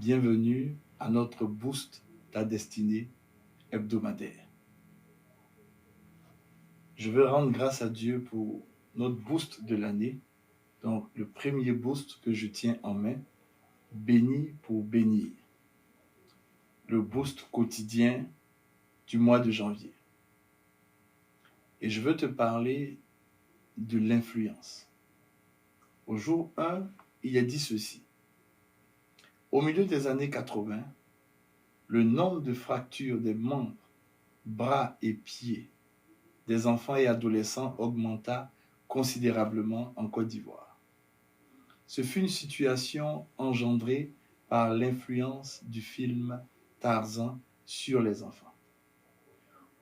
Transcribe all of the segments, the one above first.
Bienvenue à notre Boost ta destinée hebdomadaire. Je veux rendre grâce à Dieu pour notre boost de l'année. Donc, le premier boost que je tiens en main, béni pour bénir. Le boost quotidien du mois de janvier. Et je veux te parler de l'influence. Au jour 1, il est dit ceci. Au milieu des années 80, le nombre de fractures des membres, bras et pieds des enfants et adolescents augmenta considérablement en Côte d'Ivoire. Ce fut une situation engendrée par l'influence du film Tarzan sur les enfants.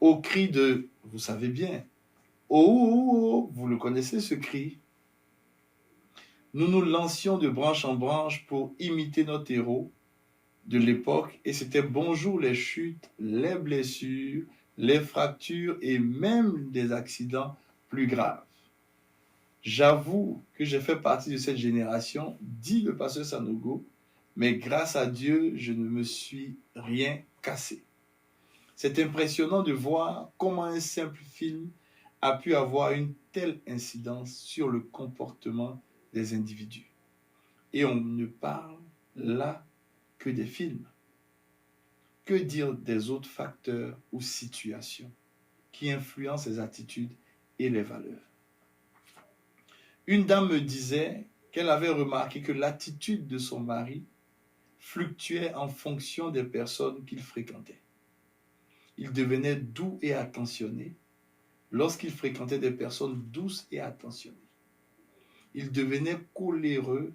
Au cri de, vous savez bien, oh, oh, oh, vous le connaissez ce cri, nous nous lancions de branche en branche pour imiter notre héros de l'époque et c'était bonjour les chutes, les blessures, les fractures et même des accidents plus graves. J'avoue que j'ai fait partie de cette génération, dit le pasteur Sanogo, mais grâce à Dieu, je ne me suis rien cassé. C'est impressionnant de voir comment un simple film a pu avoir une telle incidence sur le comportement des individus. Et on ne parle là que des films. Que dire des autres facteurs ou situations qui influencent les attitudes et les valeurs? Une dame me disait qu'elle avait remarqué que l'attitude de son mari fluctuait en fonction des personnes qu'il fréquentait. Il devenait doux et attentionné lorsqu'il fréquentait des personnes douces et attentionnées. Il devenait coléreux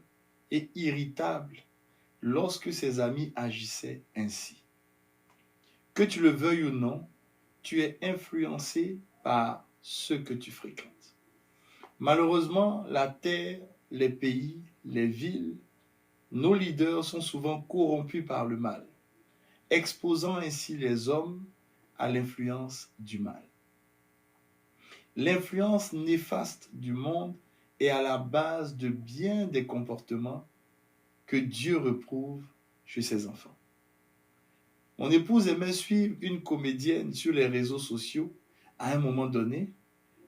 et irritable lorsque ses amis agissaient ainsi. Que tu le veuilles ou non, tu es influencé par ce que tu fréquentes. Malheureusement, la terre, les pays, les villes, nos leaders sont souvent corrompus par le mal, exposant ainsi les hommes à l'influence du mal. L'influence néfaste du monde est à la base de bien des comportements que Dieu reprouve chez ses enfants. Mon épouse aimait suivre une comédienne sur les réseaux sociaux. À un moment donné,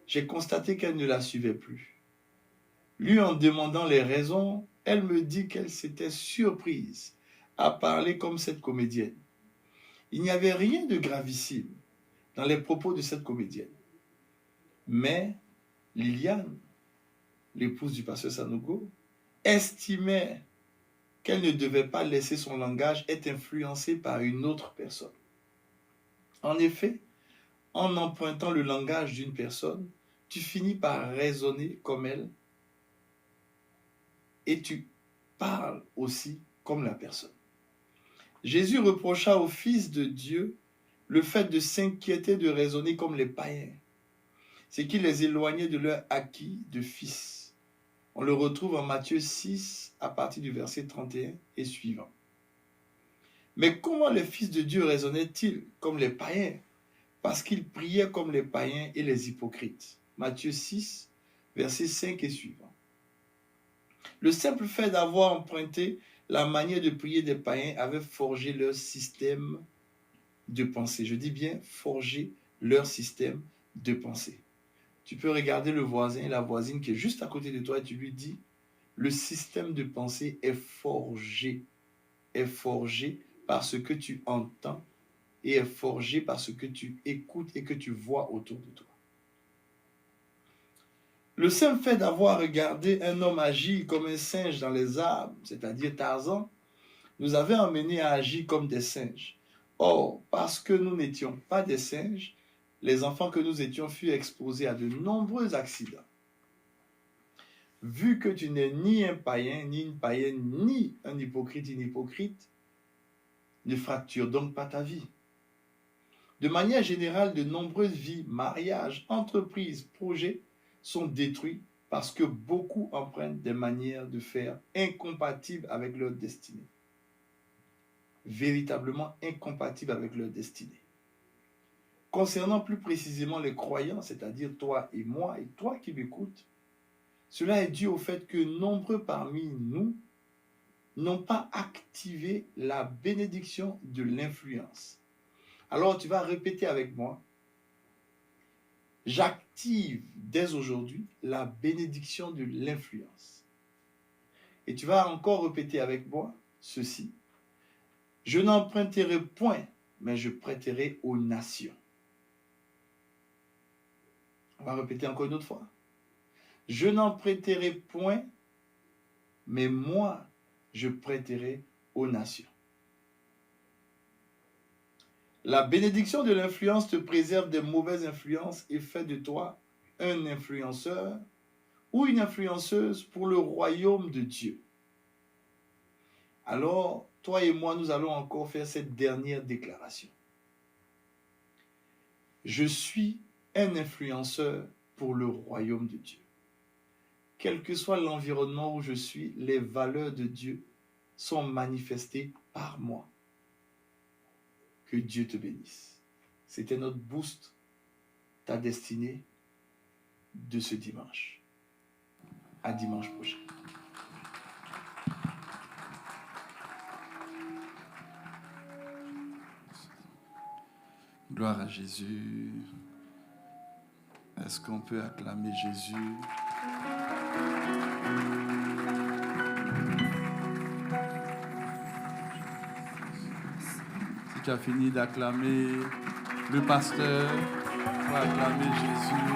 j'ai constaté qu'elle ne la suivait plus. Lui, en demandant les raisons, elle me dit qu'elle s'était surprise à parler comme cette comédienne. Il n'y avait rien de gravissime dans les propos de cette comédienne. Mais Liliane, l'épouse du pasteur Sanogo, estimait qu'elle ne devait pas laisser son langage être influencé par une autre personne. En effet, en empruntant le langage d'une personne, tu finis par raisonner comme elle et tu parles aussi comme la personne. Jésus reprocha au Fils de Dieu le fait de s'inquiéter de raisonner comme les païens, ce qui les éloignait de leur acquis de fils. On le retrouve en Matthieu 6 à partir du verset 31 et suivant. Mais comment les fils de Dieu raisonnaient-ils comme les païens? Parce qu'ils priaient comme les païens et les hypocrites. Matthieu 6, verset 5 et suivant. Le simple fait d'avoir emprunté la manière de prier des païens avait forgé leur système de pensée. Je dis bien forgé leur système de pensée. Tu peux regarder le voisin et la voisine qui est juste à côté de toi et tu lui dis, le système de pensée est forgé par ce que tu entends et est forgé par ce que tu écoutes et que tu vois autour de toi. Le simple fait d'avoir regardé un homme agir comme un singe dans les arbres, c'est-à-dire Tarzan, nous avait amenés à agir comme des singes. Or, parce que nous n'étions pas des singes, les enfants que nous étions furent exposés à de nombreux accidents. Vu que tu n'es ni un païen, ni une païenne, ni un hypocrite, une hypocrite, ne fracture donc pas ta vie. De manière générale, de nombreuses vies, mariages, entreprises, projets sont détruits parce que beaucoup empruntent des manières de faire incompatibles avec leur destinée. Véritablement incompatibles avec leur destinée. Concernant plus précisément les croyants, c'est-à-dire toi et moi et toi qui m'écoutes, cela est dû au fait que nombreux parmi nous n'ont pas activé la bénédiction de l'influence. Alors tu vas répéter avec moi. J'active dès aujourd'hui la bénédiction de l'influence. Et tu vas encore répéter avec moi ceci. Je n'emprunterai point, mais je prêterai aux nations. On va répéter encore une autre fois. Je n'emprunterai point, mais moi, je prêterai aux nations. La bénédiction de l'influence te préserve des mauvaises influences et fait de toi un influenceur ou une influenceuse pour le royaume de Dieu. Alors, toi et moi, nous allons encore faire cette dernière déclaration. Je suis un influenceur pour le royaume de Dieu. Quel que soit l'environnement où je suis, les valeurs de Dieu sont manifestées par moi. Que Dieu te bénisse. C'était notre boost, ta destinée de ce dimanche. À dimanche prochain. Gloire à Jésus. Est-ce qu'on peut acclamer Jésus? Si tu as fini d'acclamer le pasteur, on va acclamer Jésus.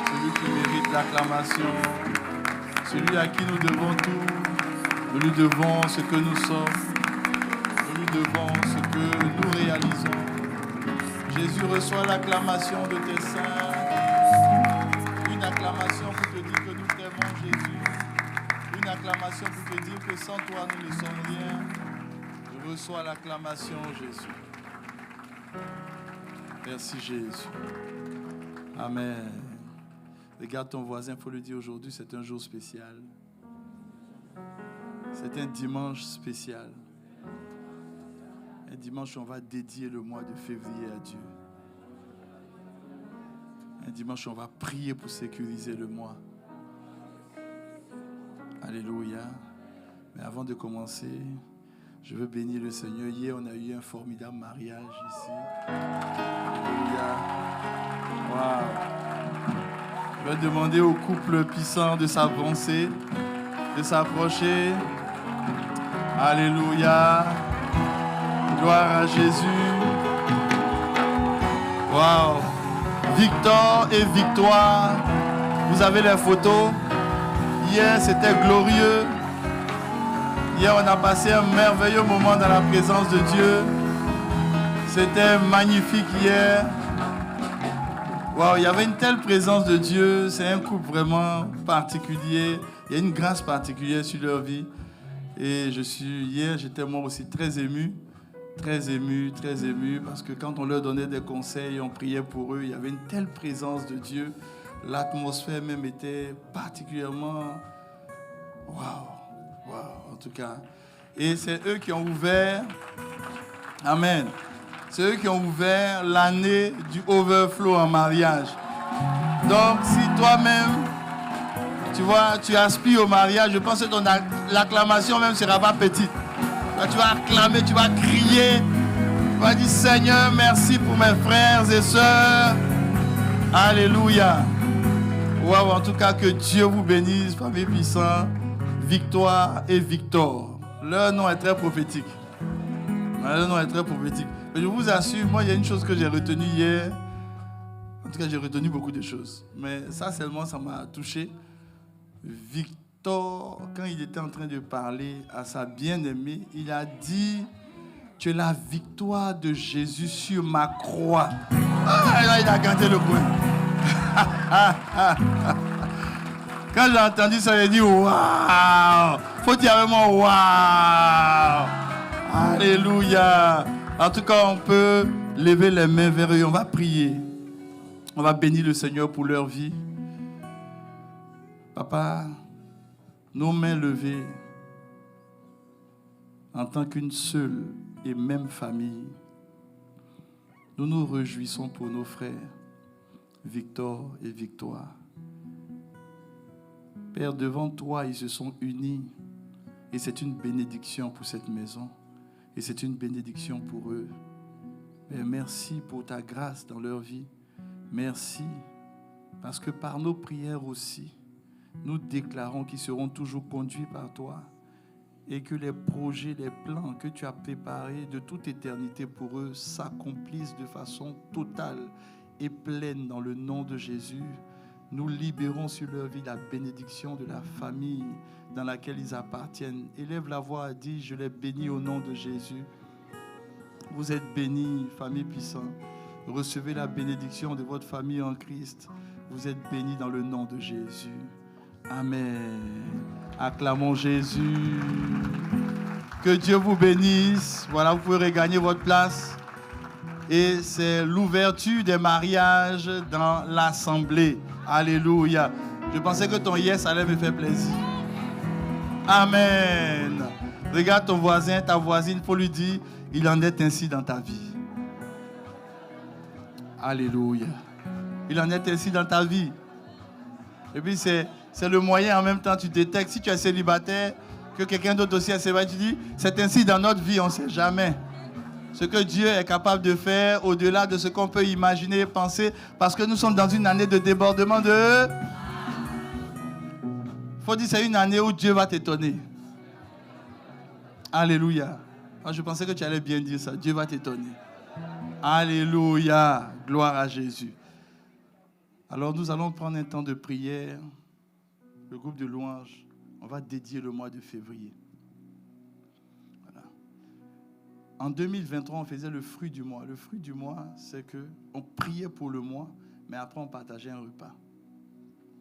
Celui qui mérite l'acclamation, celui à qui nous devons tout. Nous lui devons ce que nous sommes. Nous lui devons ce que nous réalisons. Jésus reçoit l'acclamation de tes saints. Une acclamation pour te dire que nous t'aimons, Jésus. Une acclamation pour te dire que sans toi, nous ne sommes rien. Je reçois l'acclamation, Jésus. Merci, Jésus. Amen. Regarde ton voisin, il faut lui dire aujourd'hui, c'est un jour spécial. C'est un dimanche spécial. Un dimanche, on va dédier le mois de février à Dieu. Un dimanche, on va prier pour sécuriser le mois. Alléluia. Mais avant de commencer, je veux bénir le Seigneur. Hier, on a eu un formidable mariage ici. Alléluia. Wow. Je vais demander au couple puissant de s'avancer, de s'approcher. Alléluia. Gloire à Jésus. Wow. Victor et Victoire. Vous avez les photos. Hier, c'était glorieux. Hier, on a passé un merveilleux moment dans la présence de Dieu. C'était magnifique hier. Wow, il y avait une telle présence de Dieu. C'est un couple vraiment particulier. Il y a une grâce particulière sur leur vie. Et hier, j'étais moi aussi très ému. Très ému, parce que quand on leur donnait des conseils, on priait pour eux, il y avait une telle présence de Dieu. L'atmosphère même était particulièrement... Waouh, en tout cas. Et c'est eux qui ont ouvert... Amen. C'est eux qui ont ouvert l'année du overflow en mariage. Donc, si toi-même, tu vois, tu aspires au mariage, je pense que l'acclamation même ne sera pas petite. Tu vas acclamer, tu vas crier. Tu vas dire, Seigneur, merci pour mes frères et sœurs. Alléluia. Wow, en tout cas, que Dieu vous bénisse, famille puissante, Victoire et Victor. Leur nom est très prophétique. Leur nom est très prophétique. Mais je vous assure, moi, il y a une chose que j'ai retenue hier. En tout cas, j'ai retenu beaucoup de choses. Mais ça seulement, ça m'a touché. Victor, quand il était en train de parler à sa bien-aimée, il a dit, tu es la victoire de Jésus sur ma croix. Ah, là, il a gardé le coin. Quand j'ai entendu ça, j'ai dit, waouh! Faut dire vraiment, waouh! Alléluia! En tout cas, on peut lever les mains vers eux. On va prier. On va bénir le Seigneur pour leur vie. Papa, nos mains levées en tant qu'une seule et même famille, nous nous réjouissons pour nos frères, Victor et Victoire. Père, devant toi, ils se sont unis Et c'est une bénédiction pour cette maison. Et c'est une bénédiction pour eux. Et merci pour ta grâce dans leur vie. Merci. Parce que par nos prières aussi, nous déclarons qu'ils seront toujours conduits par toi. Et que les projets, les plans que tu as préparés de toute éternité pour eux s'accomplissent de façon totale et pleine dans le nom de Jésus. Nous libérons sur leur vie la bénédiction de la famille dans laquelle ils appartiennent. Élève la voix et dis, je les bénis au nom de Jésus. Vous êtes bénis, famille puissante. Recevez la bénédiction de votre famille en Christ. Vous êtes bénis dans le nom de Jésus. Amen. Acclamons Jésus. Que Dieu vous bénisse. Voilà, vous pouvez regagner votre place. Et c'est l'ouverture des mariages dans l'assemblée. Alléluia. Je pensais que ton yes allait me faire plaisir. Amen. Regarde ton voisin, ta voisine, il faut lui dire, il en est ainsi dans ta vie. Alléluia. Il en est ainsi dans ta vie. Et puis c'est le moyen en même temps, tu détectes, si tu es célibataire, que quelqu'un d'autre aussi est célibataire, tu dis, c'est ainsi dans notre vie, on ne sait jamais. Ce que Dieu est capable de faire au-delà de ce qu'on peut imaginer et penser, parce que nous sommes dans une année de débordement de... Il faut dire que c'est une année où Dieu va t'étonner. Alléluia. Moi, je pensais que tu allais bien dire ça. Dieu va t'étonner. Alléluia. Gloire à Jésus. Alors nous allons prendre un temps de prière. Le groupe de louanges, on va dédier le mois de février. Voilà. En 2023, on faisait le fruit du mois. Le fruit du mois, c'est qu'on priait pour le mois, mais après on partageait un repas.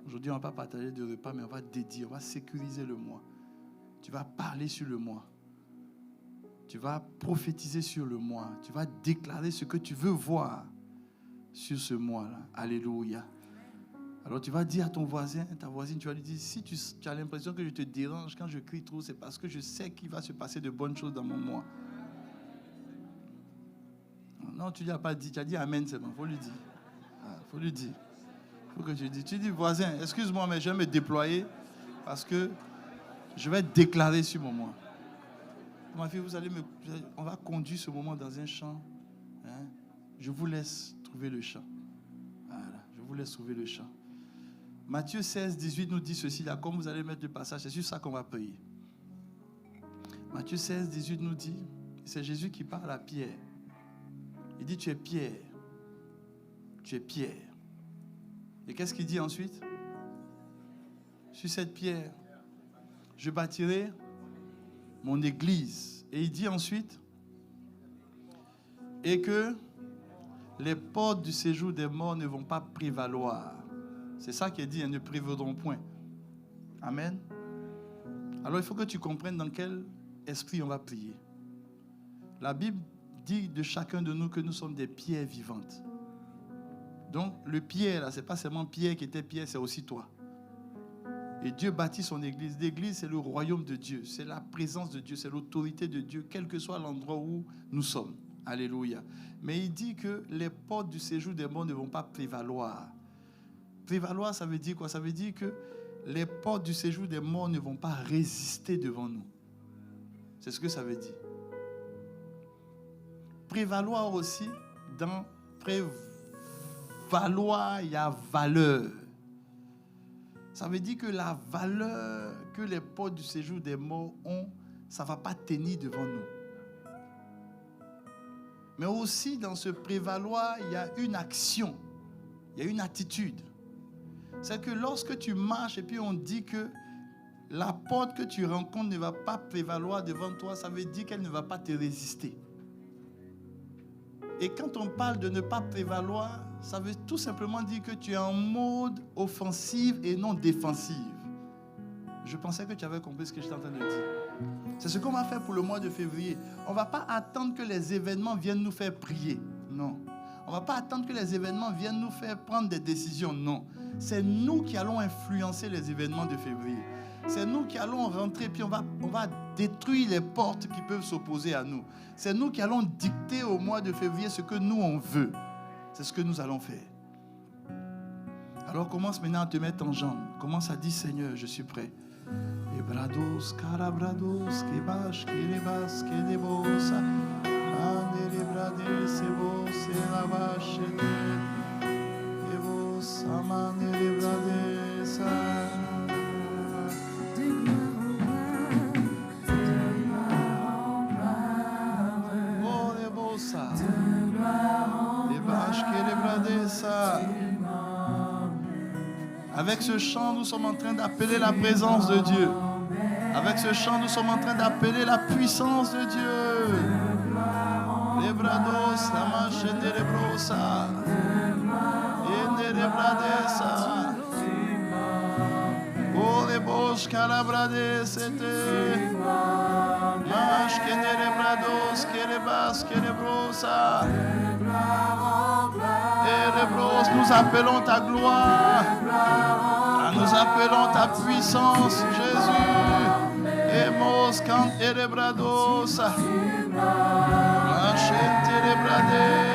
Aujourd'hui, on ne va pas partager de repas, mais on va dédier, on va sécuriser le mois. Tu vas parler sur le mois. Tu vas prophétiser sur le mois. Tu vas déclarer ce que tu veux voir sur ce mois-là. Alléluia. Alors tu vas dire à ton voisin, ta voisine, tu vas lui dire, si tu as l'impression que je te dérange quand je crie trop, c'est parce que je sais qu'il va se passer de bonnes choses dans mon mois. Non, tu n'as pas dit, tu as dit amen, c'est bon, il faut lui dire. Il faut lui dire. Il faut que tu dises. Tu dis, voisin, excuse-moi, mais je vais me déployer parce que je vais déclarer sur mon mois. Ma fille, on va conduire ce moment dans un champ. Hein? Je vous laisse trouver le champ. Voilà, je vous laisse trouver le champ. Matthieu 16, 18 nous dit ceci, là, comme vous allez mettre le passage, c'est sur ça qu'on va prier. Matthieu 16, 18 nous dit, c'est Jésus qui parle à Pierre. Il dit, tu es Pierre. Tu es Pierre. Et qu'est-ce qu'il dit ensuite? Sur cette pierre, je bâtirai mon église. Et il dit ensuite, et que les portes du séjour des morts ne vont pas prévaloir. C'est ça qui est dit, elles ne prévaudront point. Amen. Alors il faut que tu comprennes dans quel esprit on va prier. La Bible dit de chacun de nous que nous sommes des pierres vivantes. Donc le pierre, là, ce n'est pas seulement Pierre qui était Pierre, c'est aussi toi. Et Dieu bâtit son église. L'église, c'est le royaume de Dieu. C'est la présence de Dieu, c'est l'autorité de Dieu, quel que soit l'endroit où nous sommes. Alléluia. Mais il dit que les portes du séjour des morts ne vont pas prévaloir. Prévaloir, ça veut dire quoi? Ça veut dire que les portes du séjour des morts ne vont pas résister devant nous. C'est ce que ça veut dire. Prévaloir aussi, dans prévaloir, il y a valeur. Ça veut dire que la valeur que les portes du séjour des morts ont, ça ne va pas tenir devant nous. Mais aussi dans ce prévaloir, il y a une action, il y a une attitude. C'est que lorsque tu marches et puis on dit que la porte que tu rencontres ne va pas prévaloir devant toi, ça veut dire qu'elle ne va pas te résister. Et quand on parle de ne pas prévaloir, ça veut tout simplement dire que tu es en mode offensive et non défensive. Je pensais que tu avais compris ce que j'étais en train de dire. C'est ce qu'on va faire pour le mois de février. On ne va pas attendre que les événements viennent nous faire prier. Non. On ne va pas attendre que les événements viennent nous faire prendre des décisions. Non. C'est nous qui allons influencer les événements de février. C'est nous qui allons rentrer, puis on va détruire les portes qui peuvent s'opposer à nous. C'est nous qui allons dicter au mois de février ce que nous, on veut. C'est ce que nous allons faire. Alors commence maintenant à te mettre en jambe. Commence à dire, Seigneur, je suis prêt. Ebrados, carabrados, que bash, que lebas, que debosa. Ande lebrade, sebo, se lavachete. Ebos, amane lebrade, sa. Oh, lebosa. Lebash, que lebrade, sa. Avec ce chant, nous sommes en train d'appeler la présence de Dieu. Avec ce chant, nous sommes en train d'appeler la puissance de Dieu. Lebrados, amachete lebrosa. Ende lebradesa. Oh, lebos, calabrades, c'était. Mach, kene lebrados, kelebas, kelebrosa. Et lebros, nous appelons ta gloire. Nous appelons ta puissance, Jésus. Emos quand elebrados. Machete lebradesa.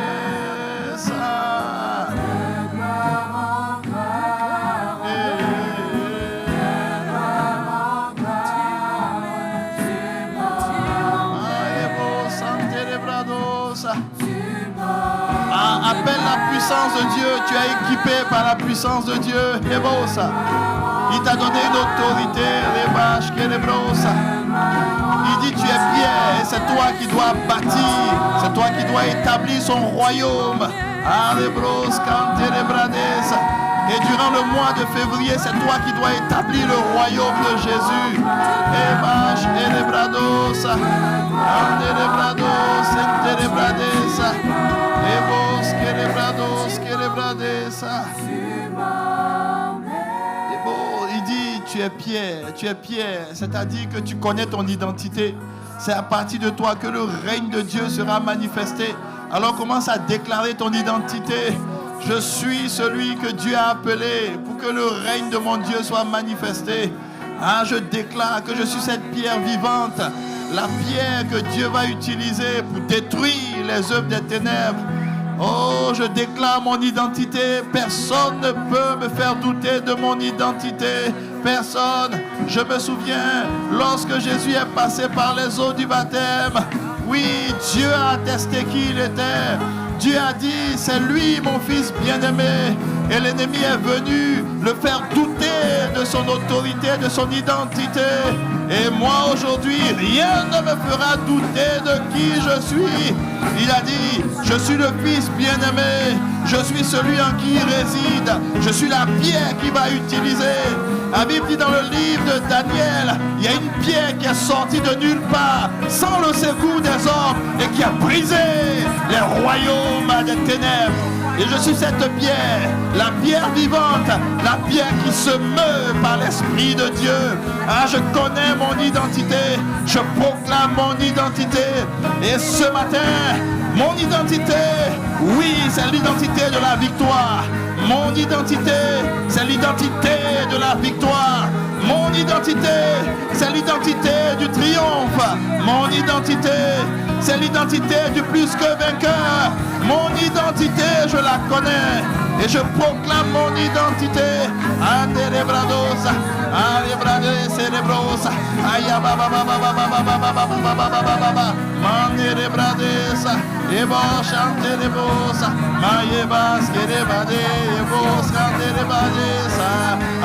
Appelle la puissance de Dieu. Tu es équipé par la puissance de Dieu. Il t'a donné une autorité. Il dit tu es Pierre et c'est toi qui dois bâtir. C'est toi qui dois établir son royaume. Et durant le mois de février, c'est toi qui dois établir le royaume de Jésus. Il dit, tu es Pierre, c'est-à-dire que tu connais ton identité. C'est à partir de toi que le règne de Dieu sera manifesté. Alors commence à déclarer ton identité. Je suis celui que Dieu a appelé pour que le règne de mon Dieu soit manifesté. Je déclare que je suis cette pierre vivante, la pierre que Dieu va utiliser pour détruire les œuvres des ténèbres. Oh, je déclare mon identité. Personne ne peut me faire douter de mon identité. Personne. Je me souviens, lorsque Jésus est passé par les eaux du baptême, oui, Dieu a attesté qui il était. Dieu a dit, c'est lui mon fils bien-aimé. Et l'ennemi est venu le faire douter de son autorité, de son identité. Et moi aujourd'hui, rien ne me fera douter de qui je suis. Il a dit, je suis le fils bien-aimé. Je suis celui en qui il réside. Je suis la pierre qu'il va utiliser. La Bible dit dans le livre de Daniel, il y a une pierre qui est sortie de nulle part, sans le secours des hommes, et qui a brisé les royaumes des ténèbres. Et je suis cette pierre, la pierre vivante, la pierre qui se meut par l'Esprit de Dieu. Je connais mon identité, je proclame mon identité. Et ce matin, mon identité, oui, c'est l'identité de la victoire. Mon identité, c'est l'identité de la victoire. Mon identité, c'est l'identité du triomphe. Mon identité, c'est l'identité du plus que vainqueur. Mon identité, je la connais. Et je proclame mon identité. Andelebradosa, alebrade cerebrosa, ayababababababababababababababa, mandelebradesa, ebo chantelebosa, mayebas kerebade, ebo chantelebadesa,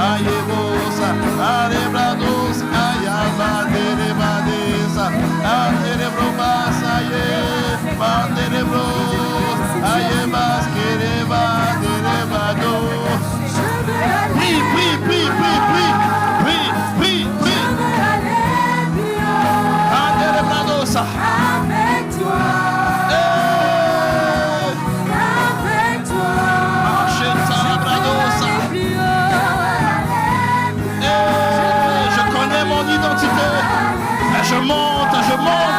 ayebosa, alebrados, ayabadelebadesa, andelebrobasa, ye, mandelebros, ayebas kerebadelebado. Prie, prie, prie, prie, prie, prie, prie, prie. Andelebradosa. Avec toi. Avec toi. Je connais mon identité. Je monte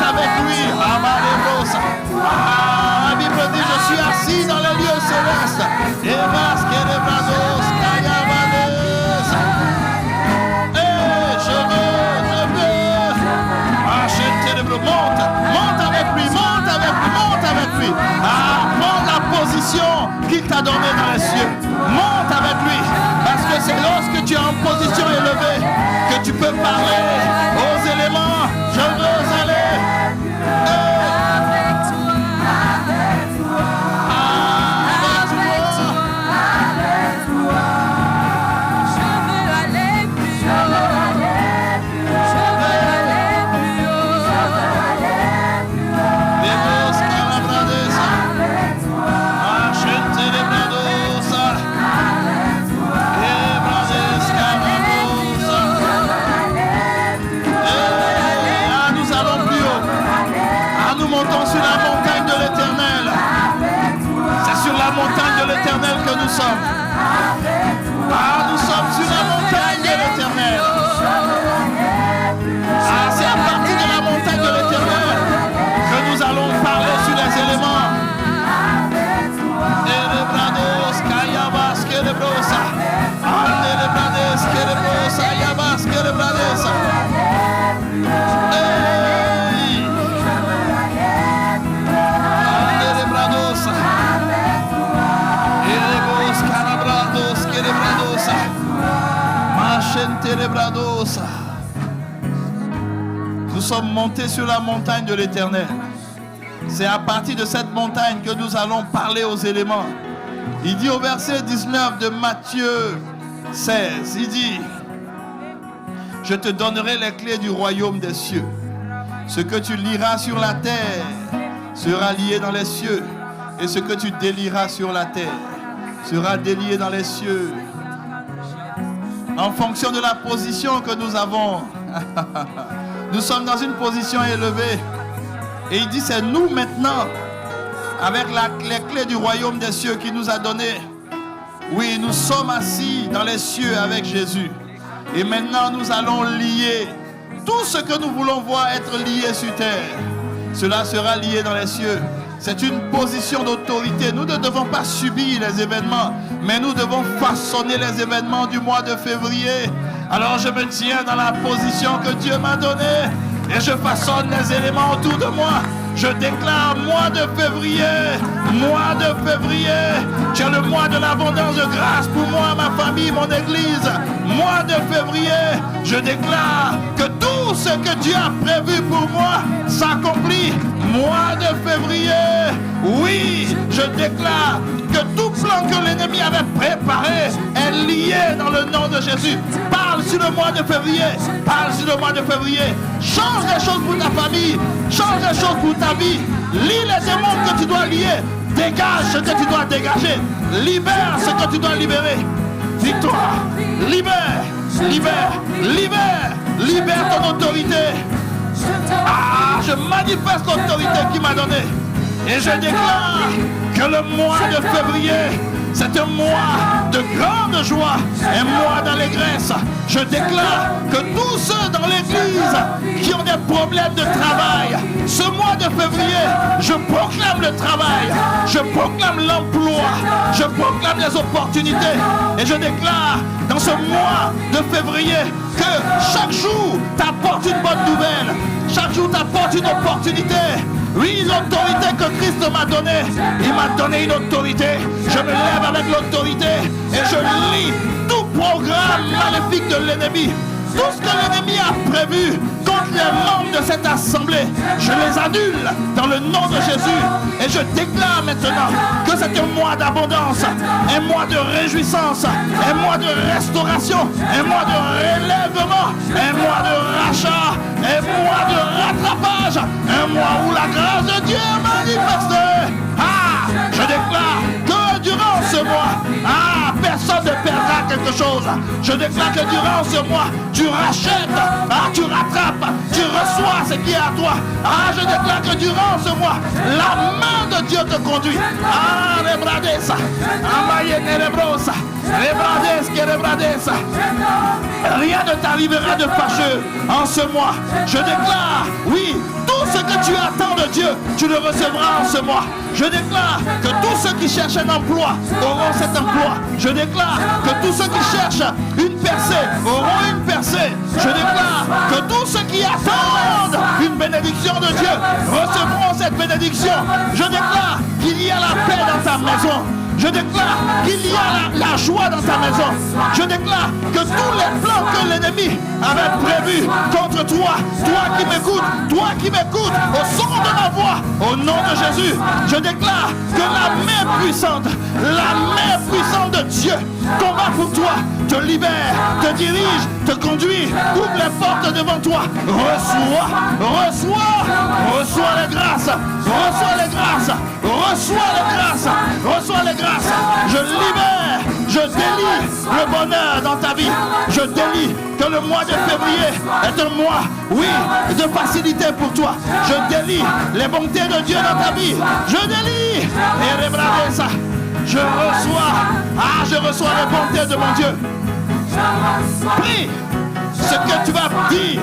avec lui. La Bible dit, je suis assis dans les lieux célestes. Et masque et les brados, monte avec lui. Prends la position qu'il t'a donnée dans les cieux. Monte avec lui. Parce que c'est lorsque tu es en position élevée que tu peux Nous sommes montés sur la montagne de l'Éternel. C'est à partir de cette montagne que nous allons parler aux éléments. Il dit au verset 19 de Matthieu 16, il dit: je te donnerai les clés du royaume des cieux. Ce que tu liras sur la terre sera lié dans les cieux, et ce que tu délieras sur la terre sera délié dans les cieux. En fonction de la position que nous avons, nous sommes dans une position élevée. Et il dit, c'est nous maintenant, avec les clés du royaume des cieux qu'il nous a donné. Oui, nous sommes assis dans les cieux avec Jésus. Et maintenant, nous allons lier tout ce que nous voulons voir être lié sur terre. Cela sera lié dans les cieux. C'est une position d'autorité. Nous ne devons pas subir les événements, mais nous devons façonner les événements du mois de février. Alors je me tiens dans la position que Dieu m'a donnée et je façonne les éléments autour de moi. Je déclare mois de février, tu es le mois de l'abondance de grâce pour moi, ma famille, mon église. Mois de février, je déclare que tout ce que Dieu a prévu pour moi s'accomplit. Mois de février, oui, je déclare que tout plan que l'ennemi avait préparé est lié dans le nom de Jésus. Parle sur le mois de février, parle sur le mois de février. Change les choses pour ta famille, change les choses pour ta vie. Lis les démons que tu dois lier, dégage ce que tu dois dégager, libère ce que tu dois libérer. Victoire, libère, libère, libère, libère ton autorité. Ah, je manifeste l'autorité qu'il m'a donnée. Et je déclare que le mois de février, c'est un mois de grande joie, un mois d'allégresse. Je déclare que tous ceux dans l'église qui ont des problèmes de travail, ce mois de février, je proclame le travail, je proclame l'emploi, je proclame les opportunités. Et je déclare dans ce mois de février que chaque jour t'apporte une bonne nouvelle, chaque jour t'apporte une opportunité. Oui, l'autorité que Christ m'a donnée, il m'a donné une autorité. Je me lève avec l'autorité et je lis tout programme maléfique de l'ennemi. Tout ce que l'ennemi a prévu contre les membres de cette assemblée, je les annule dans le nom de Jésus. Et je déclare maintenant que c'est un mois d'abondance, un mois de réjouissance, un mois de restauration, un mois de relèvement, un mois de rachat, un mois de rattrapage, un mois où la grâce de Dieu est manifestée. Ah, je déclare que durant ce mois, personne ne perdra quelque chose. Je déclare que durant ce mois, tu rachètes, tu rattrapes, tu reçois ce qui est à toi. Je déclare que durant ce mois, la main de Dieu te conduit. Rebradesa, Amaye Nerebrosa, Rebradesa. Rien ne t'arrivera de fâcheux en ce mois. Je déclare, oui, tout ce que tu attends de Dieu, tu le recevras en ce mois. Je déclare que tous ceux qui cherchent un emploi auront cet emploi. Je déclare que tous ceux qui cherchent une percée auront une percée. Je déclare que tous ceux qui attendent une bénédiction de Dieu recevront cette bénédiction. Je déclare qu'il y a la paix dans ta maison. Je déclare qu'il y a la joie dans ta maison. Je déclare que tous les plans que l'ennemi avait prévus contre toi, toi qui m'écoutes, au son de ma voix, au nom de Jésus, je déclare que la main puissante de Dieu combat pour toi, te libère, te dirige, te conduit, ouvre les portes devant toi. Reçois les grâces, reçois les grâces. Je libère, je délie le bonheur dans ta vie. Je délie que le mois de février est un mois, oui, de facilité pour toi. Je délie les bontés de Dieu dans ta vie. Je délie et rebradez ça. Je reçois les bontés de mon Dieu. Prie, ce que tu vas dire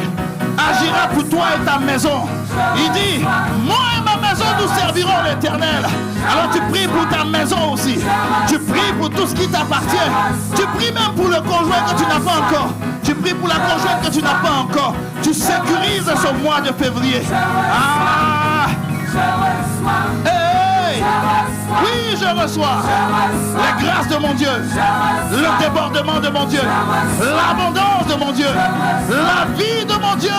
agira pour toi et ta maison. Il dit, moi et ma maison nous servirons l'Éternel. Alors tu pries pour ta maison aussi. Tu pries pour tout ce qui t'appartient. Tu pries même pour le conjoint que tu n'as pas encore. Tu pries pour la conjointe que tu n'as pas encore. Tu sécurises ce mois de février. Hey! Oui, je reçois les grâces de mon Dieu, le débordement de mon Dieu, l'abondance de mon Dieu, la vie de mon Dieu,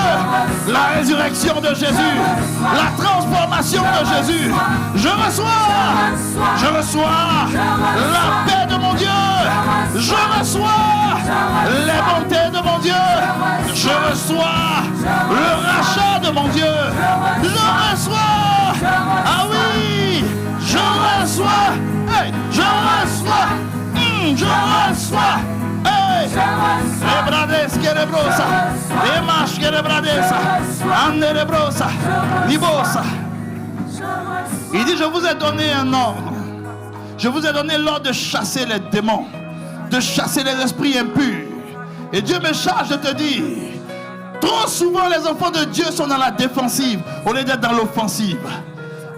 la résurrection de Jésus, la transformation de Jésus. Je reçois la paix de mon Dieu, je reçois les bontés de mon Dieu, je reçois le rachat de mon Dieu, je reçois, ah oui, je reçois, hey, je reçois, je reçois, hey, Ebrades Kerebrosa, Emash Kerebradesa, Anderebrosa, Libosa. Il dit, je vous ai donné un ordre. Je vous ai donné l'ordre de chasser les démons, de chasser les esprits impurs. Et Dieu me charge de te dire, trop souvent les enfants de Dieu sont dans la défensive au lieu d'être dans l'offensive.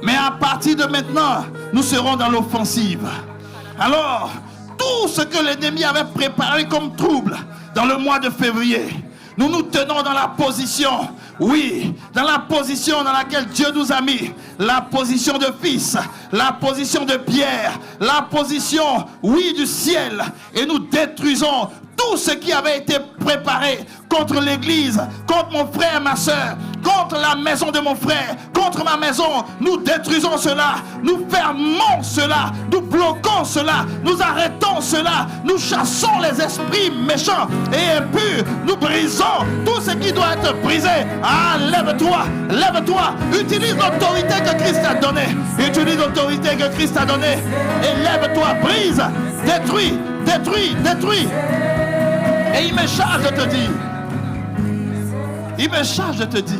Mais à partir de maintenant, nous serons dans l'offensive. Alors, tout ce que l'ennemi avait préparé comme trouble dans le mois de février, nous nous tenons dans la position, oui, dans la position dans laquelle Dieu nous a mis, la position de fils, la position de Pierre, la position, oui, du ciel, et nous détruisons tout ce qui avait été préparé contre l'église, contre mon frère et ma soeur, contre la maison de mon frère, contre ma maison. Nous détruisons cela, nous fermons cela, nous bloquons cela, nous arrêtons cela, nous chassons les esprits méchants et impurs, nous brisons tout ce qui doit être brisé. Ah, lève-toi, lève-toi, utilise l'autorité que Christ a donnée, utilise l'autorité que Christ a donnée et lève-toi, brise, détruis, détruis, détruis. Et il me charge de te dire,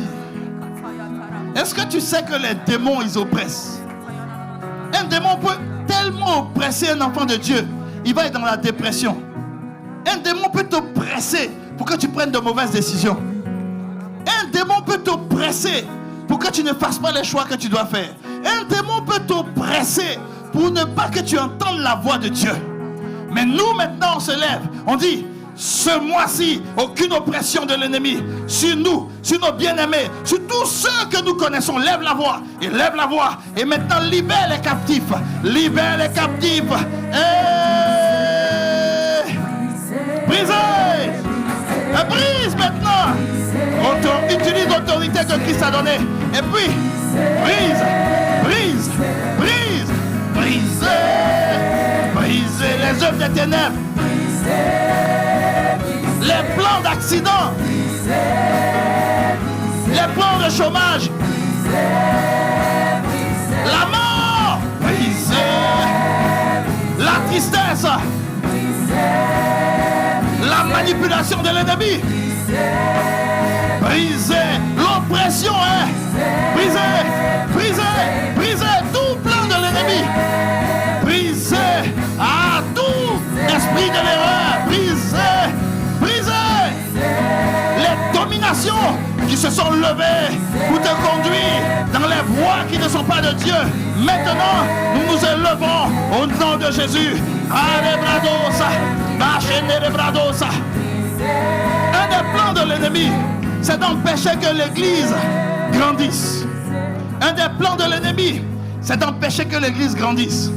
est-ce que tu sais que les démons, ils oppressent? Un démon peut tellement oppresser un enfant de Dieu, il va être dans la dépression. Un démon peut t'oppresser pour que tu prennes de mauvaises décisions. Un démon peut t'oppresser pour que tu ne fasses pas les choix que tu dois faire. Un démon peut t'oppresser pour ne pas que tu entendes la voix de Dieu. Mais nous maintenant on se lève, on dit, ce mois-ci, aucune oppression de l'ennemi sur nous, sur nos bien-aimés, sur tous ceux que nous connaissons. Lève la voix et lève la voix. Et maintenant, libère les captifs. Libère les captifs. Et brisez. Brise maintenant. Utilise l'autorité que Christ a donnée. Et puis, brise, brise, brise, brisez. Brisez les œuvres des ténèbres. Les plans d'accident, les plans de chômage, la mort, brisez, la tristesse, la manipulation de l'ennemi, brisez, l'oppression, brisez, brisez, brisez tout plan de l'ennemi, brisez à tout esprit de l'erreur, brisez. Les dominations qui se sont levées pour te conduire dans les voies qui ne sont pas de Dieu. Maintenant, nous nous élevons au nom de Jésus. Un des plans de l'ennemi, c'est d'empêcher que l'église grandisse. Un des plans de l'ennemi, c'est d'empêcher que l'église grandisse.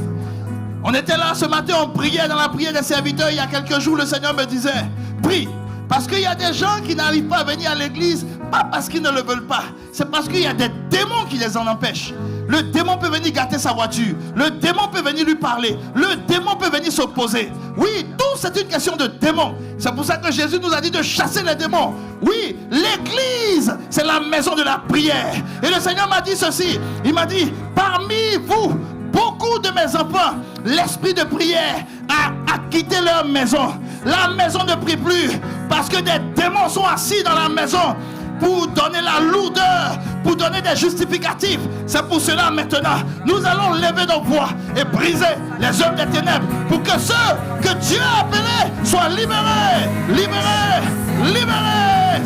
On était là ce matin, on priait dans la prière des serviteurs. Il y a quelques jours, le Seigneur me disait, prie. Parce qu'il y a des gens qui n'arrivent pas à venir à l'église, pas parce qu'ils ne le veulent pas. C'est parce qu'il y a des démons qui les en empêchent. Le démon peut venir gâter sa voiture. Le démon peut venir lui parler. Le démon peut venir s'opposer. Oui, tout c'est une question de démons. C'est pour ça que Jésus nous a dit de chasser les démons. Oui, l'église, c'est la maison de la prière. Et le Seigneur m'a dit ceci. Il m'a dit, parmi vous, beaucoup de mes enfants, l'esprit de prière a quitté leur maison. La maison ne prie plus parce que des démons sont assis dans la maison pour donner la lourdeur, pour donner des justificatifs. C'est pour cela maintenant, nous allons lever nos voix et briser les œuvres des ténèbres pour que ceux que Dieu a appelés soient libérés, libérés, libérés.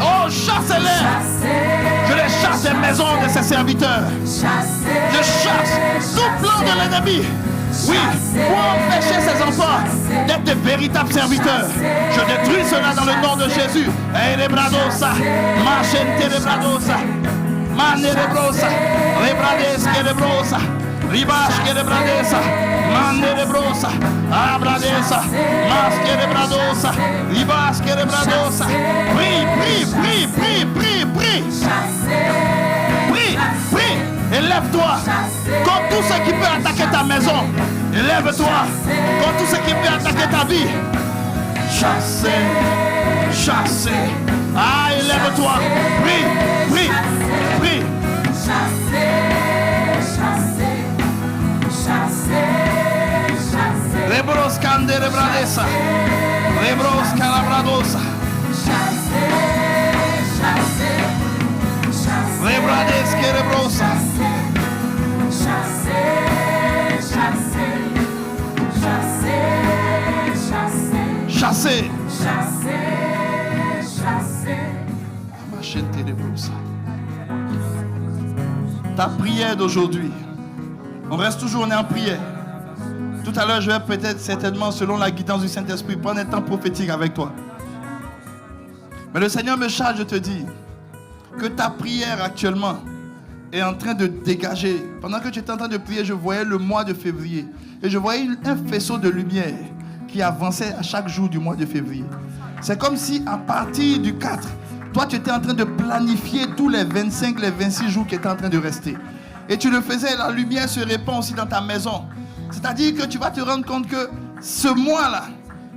Oh, chassez-les. Je les chasse des maisons de ses serviteurs. Je chasse tout plan de l'ennemi. Oui, pour empêcher ces enfants d'être des véritables serviteurs. Je détruis cela dans le nom de Jésus. Et les bradosa, machente les bradosa. Manerebrosa, Rebrades Kerebrosa, Ribash Kerebradesa, Manerebrosa, Abradesa, Mas Kerebradosa, Ribas Kerebradosa. Prie, prie, prie, prie, prie, prie. Prie, prie, élève-toi. Comme tout ce qui peut attaquer ta maison, élève-toi. Comme tout ce qui peut attaquer ta vie. Chassez, chassez. Ah, élève-toi. Prie, prie, prie. Rebros Candere Bradesa, Rebros Calabradosa, Rebrades Kerebrosa. Chassez. Ta prière d'aujourd'hui, on reste toujours, on est en prière. Tout à l'heure, je vais peut-être, certainement, selon la guidance du Saint-Esprit, prendre un temps prophétique avec toi. Mais le Seigneur me charge de te dire que ta prière actuellement est en train de dégager. Pendant que tu étais en train de prier, je voyais le mois de février. Et je voyais un faisceau de lumière qui avançait à chaque jour du mois de février. C'est comme si à partir du 4, toi tu étais en train de planifier tous les 25, les 26 jours qui étaient en train de rester. Et tu le faisais, la lumière se répand aussi dans ta maison. C'est-à-dire que tu vas te rendre compte que ce mois-là,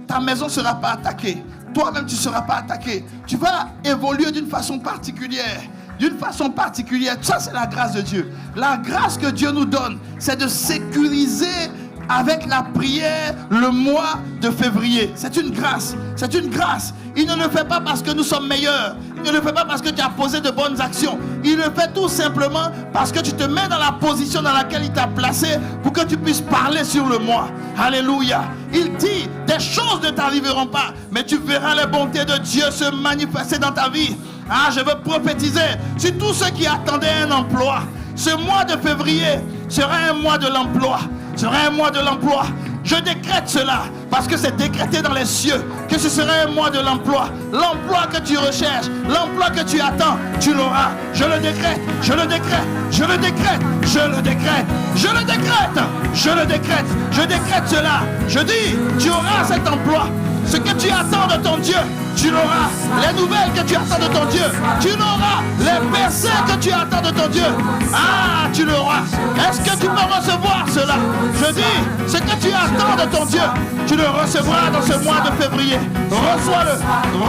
ta maison ne sera pas attaquée. Toi-même, tu ne seras pas attaqué. Tu vas évoluer d'une façon particulière. D'une façon particulière. Ça, c'est la grâce de Dieu. La grâce que Dieu nous donne, c'est de sécuriser avec la prière le mois de février. C'est une grâce. C'est une grâce. Il ne le fait pas parce que nous sommes meilleurs. Il ne le fait pas parce que tu as posé de bonnes actions. Il le fait tout simplement parce que tu te mets dans la position dans laquelle il t'a placé pour que tu puisses parler sur le mois. Alléluia. Il dit, des choses ne t'arriveront pas, mais tu verras les bontés de Dieu se manifester dans ta vie. Ah, je veux prophétiser sur tous ceux qui attendaient un emploi. Ce mois de février sera un mois de l'emploi. Sera un mois de l'emploi. Je décrète cela parce que c'est décrété dans les cieux que ce sera un mois de l'emploi. L'emploi que tu recherches, l'emploi que tu attends, tu l'auras. Je le décrète, je le décrète, je le décrète, je le décrète, je le décrète, je le décrète, je décrète cela. Je dis, tu auras cet emploi. Ce que tu attends de ton Dieu, tu l'auras. Les nouvelles que tu attends de ton Dieu, tu l'auras. Les versets que tu attends de ton Dieu, ah, tu l'auras. Est-ce que tu peux recevoir cela? Je dis, ce que tu attends de ton Dieu, tu le recevras dans ce mois de février. Reçois-le,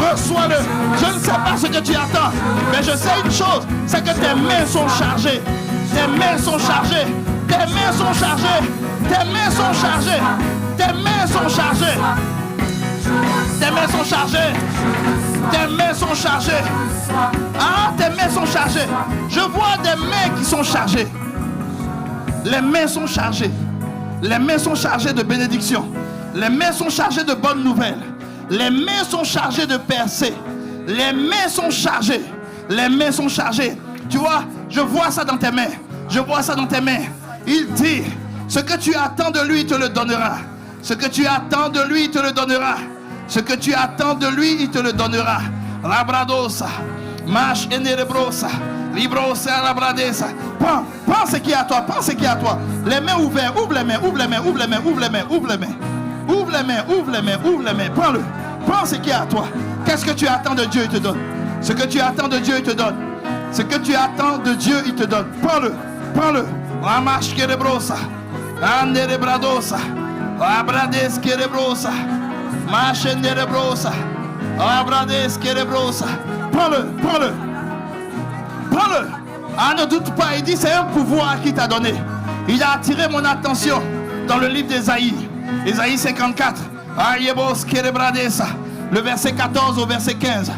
reçois-le. Je ne sais pas ce que tu attends, mais je sais une chose, c'est que tes mains sont chargées. Tes mains sont chargées. Tes mains sont chargées. Tes mains sont chargées. Tes mains sont chargées. Tes mains sont chargées. Tes mains sont chargées. Ah, tes mains sont chargées. Je vois des mains qui sont chargées. Les mains sont chargées. Les mains sont chargées de bénédictions. Les mains sont chargées de bonnes nouvelles. Les mains sont chargées de percées. Les mains sont chargées. Les mains sont chargées. Tu vois, je vois ça dans tes mains. Je vois ça dans tes mains. Il dit, ce que tu attends de lui, il te le donnera. Ce que tu attends de lui, il te le donnera. Ce que tu attends de lui, il te le donnera. Labradosa, Mash Enerebrosa, Librosa Labradesa. Prends ce qui est à toi, prends ce qui est à toi. Les mains ouvertes, ouvre les mains, ouvre les mains, ouvre les mains, ouvre les mains, ouvre les mains. Ouvre les mains, ouvre les mains, ouvre les mains. Prends-le, prends ce qui est à toi. Qu'est-ce que tu attends de Dieu, il te donne. Ce que tu attends de Dieu, il te donne. Ce que tu attends de Dieu, il te donne. Prends-le, prends-le. Ramash Kerebrosa, Anderebradosa, Abrades Kerebrosa. Prends-le, prends-le, prends-le. Ah, ne doute pas, il dit c'est un pouvoir qu'il t'a donné. Il a attiré mon attention dans le livre d'Ésaïe, Ésaïe 54. Le verset 14 au verset 15.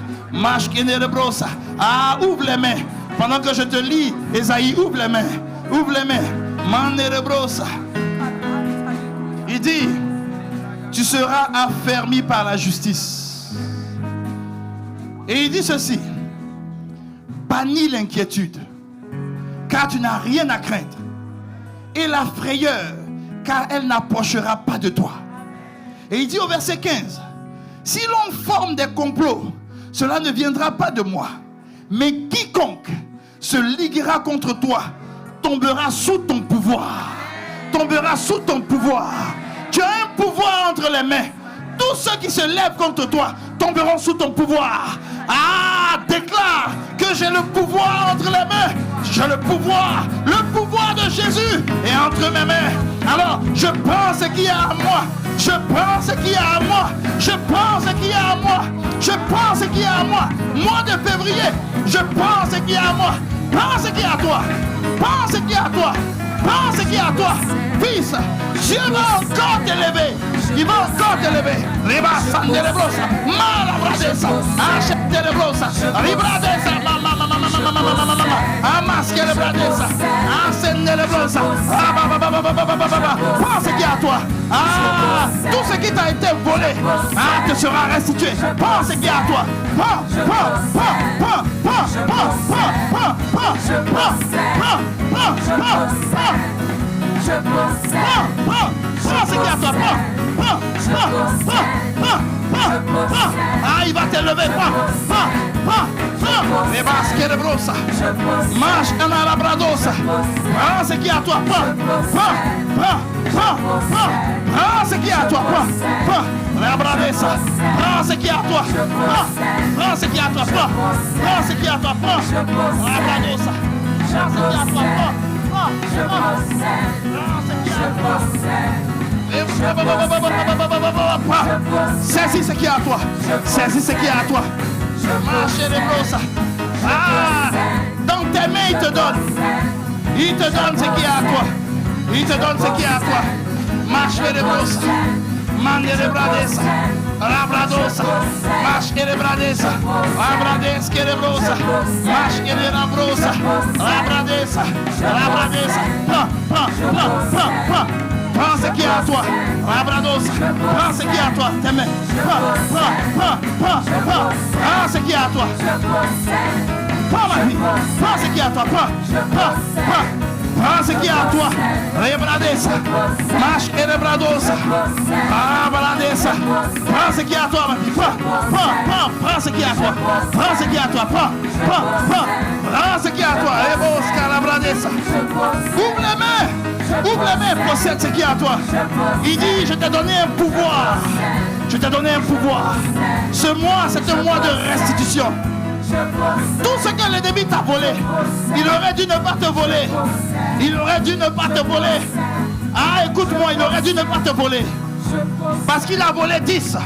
Ah, ouvre les mains. Pendant que je te lis, Ésaïe, ouvre les mains. Ouvre les mains. Il dit, tu seras affermi par la justice. Et il dit ceci, bannis l'inquiétude, car tu n'as rien à craindre, et la frayeur, car elle n'approchera pas de toi. Et il dit au verset 15, si l'on forme des complots, cela ne viendra pas de moi, mais quiconque se liguera contre toi tombera sous ton pouvoir. Tombera sous ton pouvoir. Tu as un pouvoir entre les mains. Tous ceux qui se lèvent contre toi tomberont sous ton pouvoir. Ah, déclare que j'ai le pouvoir entre les mains. J'ai le pouvoir de Jésus est entre mes mains. Alors, je prends ce qu'il y a à moi. Je prends ce qu'il y a à moi. Je prends ce qu'il y a à moi. Je prends ce qu'il y a à moi. Mois de février, je prends ce qu'il y a à moi. Prends ce qu'il y a à toi. Prends ce qu'il y a à toi. Prends ce qu'il y a à toi. Fils, Dieu va encore t'élever. Il va encore t'élever. Riba sandelebrosa. Malabradesa. Achettelebrosa. Ribradesa. Amaskelebradesa. Asendelebrosa. Prends ce qu'il y a à toi. Ah, tout ce qui t'a été volé te sera restitué. Prends ce qu'il y a à toi. Prends ce qu'il y a à toi. Ah, il va t'élever. Les basques de brossa. Marche en alabradosa. Prends ce qu'il y a à toi. Prends ce qu'il y a à toi. Prends ce qu'il y a à toi. Prends ce qu'il y a à toi. Prends ce qu'il y a à toi. Saisis ce qu'il y a à toi. Saisis ce qu'il y a à toi. Marchez les brosses. Ah, dans tes mains il te donne. Il te donne ce qu'il y a à toi. Il te donne ce qu'il y a à toi. Marchez les brosses. Mande les bradesa. Labradosa. Marche les bradesa. Labrades que les brosa. Marche les labrosa. Labradesa. Labradesa. Prends ce qu'il y a à toi. Labradosa. Prends ce qu'il y a à toi. Tes mains. Prends ce qu'il y a à toi. Prends ma vie. Prends ce qu'il y a à toi. Prends ce qu'il y a à toi. Rebradesa. Marche et rebradosa. Abradesa. Prends ce qu'il y a à toi, ma vie. Prends ce qu'il y a à toi. Prends ce qu'il y a à toi. Prends ce qu'il y a à toi. Rebosca labradesa. Ouvre les mains. Ouvre les mains. Possède ce qu'il y a à toi. Il dit, je t'ai donné un pouvoir. Je t'ai donné un pouvoir. Ce mois, c'est un mois de restitution. Tout ce que l'ennemi t'a volé, il aurait dû ne pas te voler. Il aurait dû ne pas te voler. Ah, écoute-moi, il aurait dû ne pas te voler. Parce qu'il a volé 10,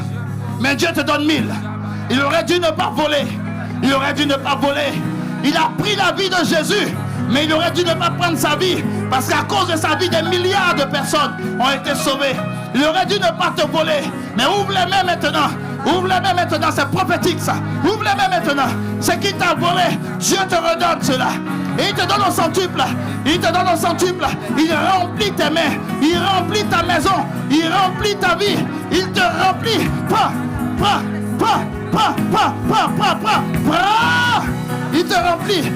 mais Dieu te donne 1000. Il aurait dû ne pas voler. Il aurait dû ne pas voler. Il a pris la vie de Jésus, mais il aurait dû ne pas prendre sa vie. Parce qu'à cause de sa vie, des milliards de personnes ont été sauvées. Il aurait dû ne pas te voler. Mais ouvre les mains maintenant. Ouvre les mains maintenant, c'est prophétique ça. Ouvre les mains maintenant. Ce qui t'a volé, Dieu te redonne cela. Et il te donne au centuple. Il te donne au centuple. Il remplit tes mains. Il remplit ta maison. Il remplit ta vie. Il te remplit. Il te remplit.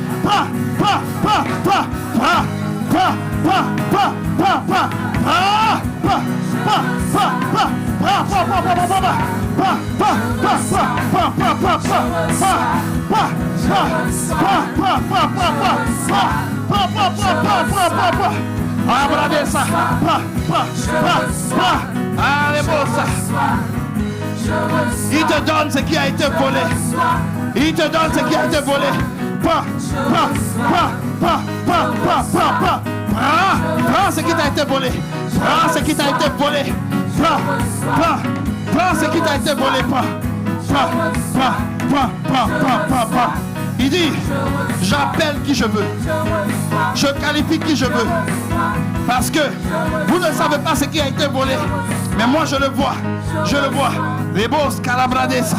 Il te donne ce qui a été volé. Il te donne ce qui a été volé. Prends ce qui t'a été volé. Prends ce qui t'a été volé. Prends ce qui t'a été volé. Il dit, j'appelle qui je veux. Je qualifie qui je veux. Parce que vous ne savez pas ce qui a été volé. Mais moi je le vois. Je le vois. Rebos calabradesa.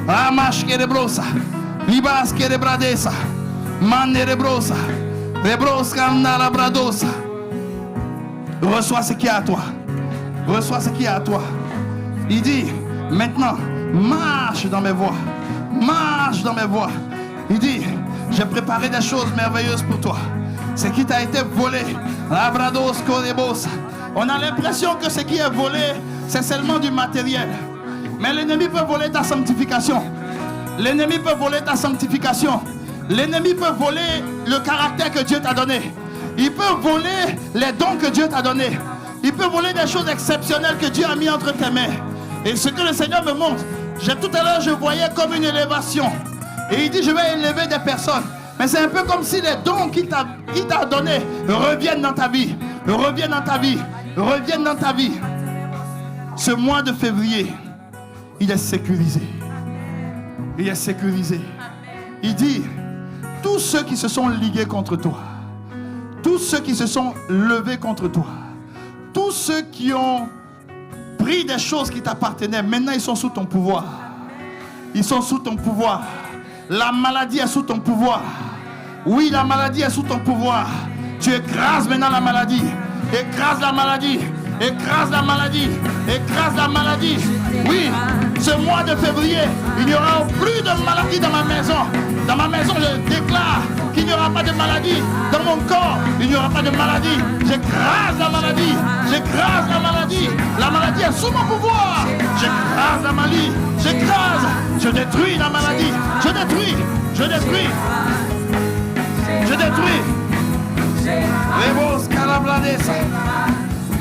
Amash kerebrosa. Libas kerebradesa. Mane rebrosa. Rebros canalabradosa. Reçois ce qui est à toi. Reçois ce qui est à toi. Il dit, maintenant, marche dans mes voies. Marche dans mes voies. Il dit, j'ai préparé des choses merveilleuses pour toi. Ce qui t'a été volé. Labrados corebosa. On a l'impression que ce qui est volé, c'est seulement du matériel. Mais l'ennemi peut voler ta sanctification. L'ennemi peut voler ta sanctification. L'ennemi peut voler le caractère que Dieu t'a donné. Il peut voler les dons que Dieu t'a donnés. Il peut voler des choses exceptionnelles que Dieu a mis entre tes mains. Et ce que le Seigneur me montre, tout à l'heure je voyais comme une élévation. Et il dit je vais élever des personnes. Mais c'est un peu comme si les dons qu'il t'a donnés reviennent dans ta vie. Reviennent dans ta vie. Reviennent dans ta vie. Ce mois de février, il est sécurisé. Il est sécurisé. Il dit, tous ceux qui se sont ligués contre toi, tous ceux qui se sont levés contre toi, tous ceux qui ont pris des choses qui t'appartenaient, maintenant ils sont sous ton pouvoir. Ils sont sous ton pouvoir. La maladie est sous ton pouvoir. Oui, la maladie est sous ton pouvoir. Tu écrases maintenant la maladie. Écrase la maladie. Écrase la maladie. Écrase la maladie. Oui, ce mois de février, il n'y aura plus de maladie dans ma maison. Dans ma maison, je déclare qu'il n'y aura pas de maladie. Dans mon corps, il n'y aura pas de maladie. J'écrase la maladie. J'écrase la maladie. La maladie est sous mon pouvoir. J'écrase la maladie. J'écrase. Je détruis la maladie. Je détruis. Je détruis. Je détruis. Rebos calabladesa.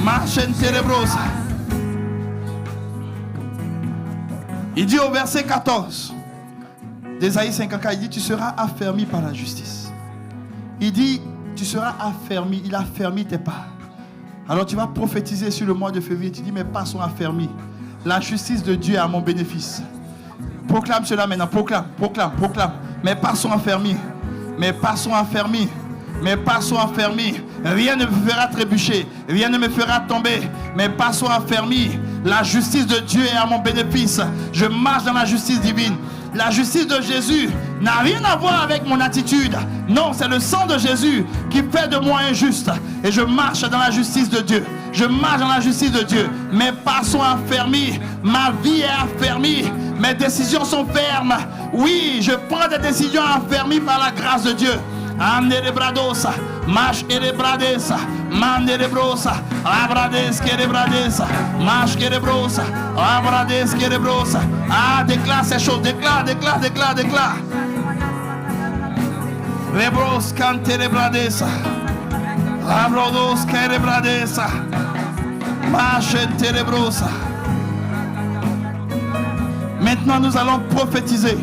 Marchen ténébreuse. Il dit au verset 14 d'Ésaïe 54, il dit tu seras affermi par la justice. Il dit tu seras affermi, il affermit tes pas. Alors tu vas prophétiser sur le mois de février, tu dis mes pas sont affermis. La justice de Dieu est à mon bénéfice. Proclame cela maintenant, proclame. Mes pas sont affermis. Mes pas sont affermis. Mes pas sont affermis. Rien ne me fera trébucher. Rien ne me fera tomber. Mes pas sont affermis. La justice de Dieu est à mon bénéfice. Je marche dans la justice divine. La justice de Jésus n'a rien à voir avec mon attitude. Non, c'est le sang de Jésus qui fait de moi un juste. Et je marche dans la justice de Dieu. Je marche dans la justice de Dieu. Mes pas sont affermis. Ma vie est affermie. Mes décisions sont fermes. Oui, je prends des décisions affermies par la grâce de Dieu. Anderebradosa, mash erebradesa, manderebrosa, abrades kerebradesa, mash kerebrosa, abrades kerebrosa. Ah, déclare ces choses, déclare. Rebros canterebradesa, abrodos kerebradesa, mash terebrosa. Maintenant, nous allons prophétiser.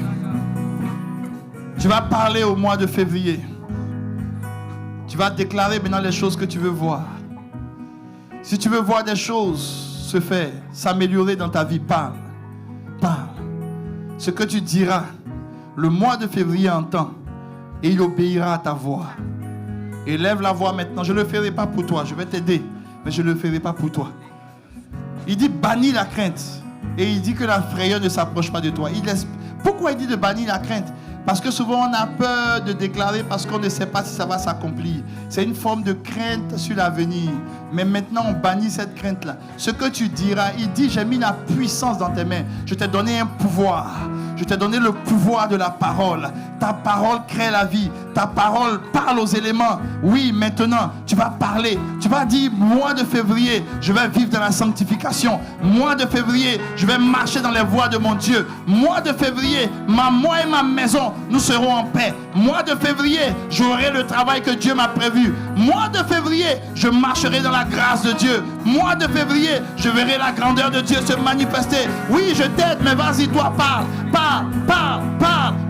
Tu vas parler au mois de février. Tu vas déclarer maintenant les choses que tu veux voir. Si tu veux voir des choses se faire, s'améliorer dans ta vie, parle. Ce que tu diras, le mois de février entend et il obéira à ta voix. Élève la voix maintenant. Je ne le ferai pas pour toi. Je vais t'aider, mais je ne le ferai pas pour toi. Il dit bannis la crainte. Et il dit que la frayeur ne s'approche pas de toi. Pourquoi il dit de bannir la crainte? Parce que souvent on a peur de déclarer parce qu'on ne sait pas si ça va s'accomplir. C'est une forme de crainte sur l'avenir. Mais maintenant on bannit cette crainte-là. Ce que tu diras, il dit j'ai mis la puissance dans tes mains. Je t'ai donné un pouvoir. Je t'ai donné le pouvoir de la parole. Ta parole crée la vie. Ta parole parle aux éléments. Oui, maintenant, tu vas parler. Tu vas dire, mois de février, je vais vivre dans la sanctification. Mois de février, je vais marcher dans les voies de mon Dieu. Mois de février, moi et ma maison, nous serons en paix. Mois de février, j'aurai le travail que Dieu m'a prévu. Mois de février, je marcherai dans la grâce de Dieu. Mois de février, je verrai la grandeur de Dieu se manifester. Oui, je t'aide, mais vas-y, toi, parle.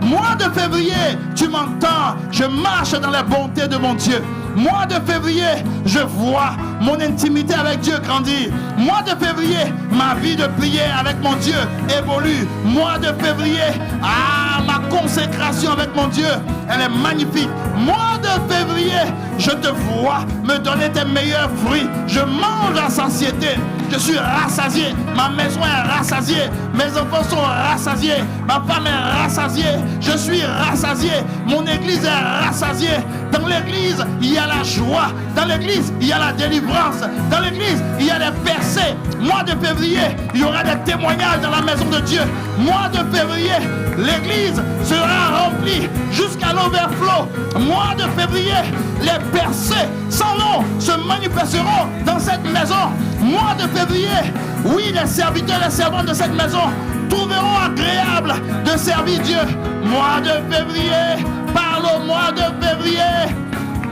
Mois de février, tu m'entends, je marche dans la bonté de mon Dieu. Mois de février, je vois mon intimité avec Dieu grandir. Mois de février, ma vie de prière avec mon Dieu évolue. Mois de février, ma consécration avec mon Dieu, elle est magnifique. Mois de février, je te vois me donner tes meilleurs fruits. Je mange à satiété. Je suis rassasié. Ma maison est rassasiée. Mes enfants sont rassasiés. Ma femme est rassasiée. Je suis rassasié. Mon église est rassasiée. Dans l'église, il y a la joie. Dans l'église, il y a la délivrance. Dans l'église, il y a des percées. Mois de février, il y aura des témoignages dans la maison de Dieu. Mois de février, l'église sera remplie jusqu'à l'overflow. Mois de février, les percées sans nom se manifesteront dans cette maison. Mois de février, oui, les serviteurs et les servantes de cette maison trouveront agréable de servir Dieu. Mois de février, parle au mois de février.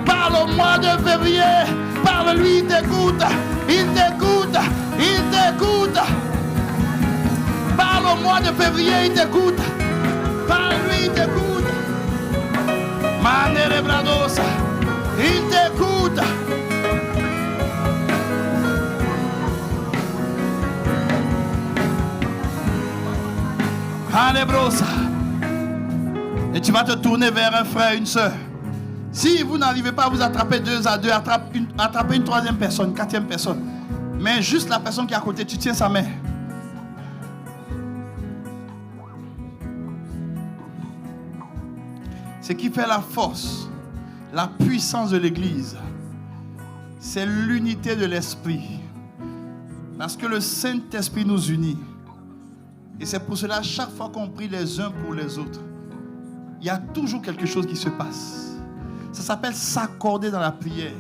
Parle au mois de février. Parle-lui, il t'écoute. Il t'écoute. Il t'écoute. Parle au mois de février, il t'écoute. Parle-lui, il t'écoute. Manere Bradosa. Il t'écoute. Alebrosa. Et tu vas te tourner vers un frère, une soeur. Si vous n'arrivez pas à vous attraper 2 à 2, attrapez une 3e personne, 4e personne. Mais juste la personne qui est à côté, tu tiens sa main. Ce qui fait la force, la puissance de l'Église, c'est l'unité de l'Esprit. Parce que le Saint-Esprit nous unit. Et c'est pour cela, chaque fois qu'on prie les uns pour les autres, il y a toujours quelque chose qui se passe. Ça s'appelle s'accorder dans la prière.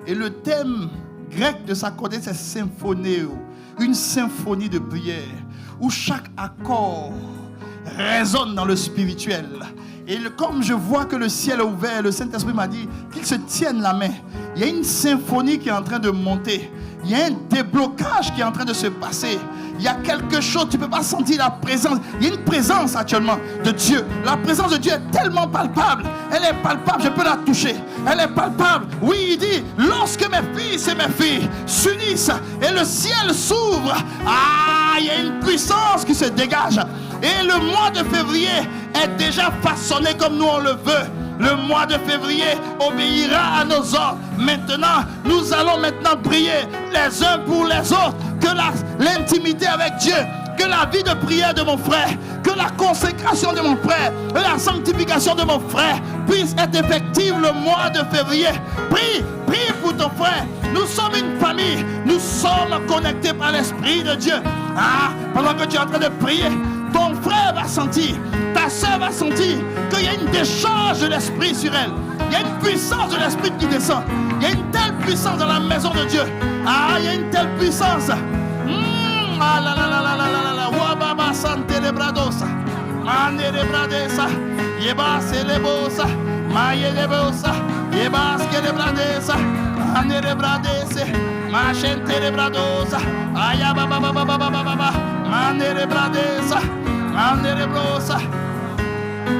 Et le thème grec de s'accorder, c'est symphonéo. Une symphonie de prière où chaque accord résonne dans le spirituel. Et comme je vois que le ciel est ouvert, le Saint-Esprit m'a dit qu'ils se tiennent la main. Il y a une symphonie qui est en train de monter. Il y a un déblocage qui est en train de se passer. Il y a quelque chose, tu ne peux pas sentir la présence. Il y a une présence actuellement de Dieu. La présence de Dieu est tellement palpable. Elle est palpable, je peux la toucher. Elle est palpable. Oui, il dit, lorsque mes fils et mes filles s'unissent et le ciel s'ouvre, il y a une puissance qui se dégage. Et le mois de février est déjà façonné comme nous on le veut. Le mois de février obéira à nos ordres. Maintenant, nous allons maintenant prier les uns pour les autres. Que l'intimité avec Dieu, que la vie de prière de mon frère, que la consécration de mon frère, que la sanctification de mon frère puisse être effective le mois de février. Prie pour ton frère. Nous sommes une famille. Nous sommes connectés par l'Esprit de Dieu. Pendant que tu es en train de prier, ton frère va sentir, ta soeur va sentir qu'il y a une décharge de l'Esprit sur elle. Il y a une puissance de l'Esprit qui descend. Il y a une telle puissance dans la maison de Dieu. Il y a une telle puissance. Wababa sante lebradosa. Mane lebradesa. Yeba selebosa. Maye lebosa. Yeba skelebradesa. Mane lebradese. Machente lebradosa. Ayaba baba baba baba. Mane lebradesa. Mane lebrosa.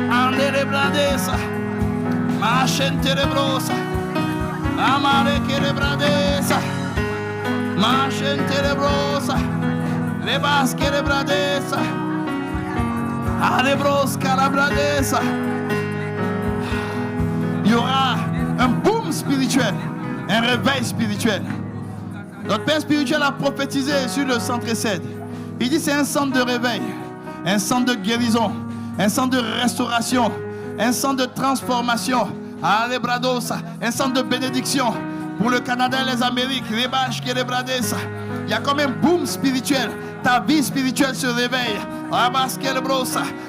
Mane lebradesa. Machente lebrosa. Amare che lebradesa. Machente lebrosa. Lebas che lebradesa. Alebros calabradesa. Il y aura un boom spirituel, un réveil spirituel. Notre Père spirituel a prophétisé sur le centre ESSED. Il dit c'est un centre de réveil, un centre de guérison, un centre de restauration, un centre de transformation. Alebradosa, un centre de bénédiction pour le Canada et les Amériques. Il y a comme un boom spirituel. Ta vie spirituelle se réveille.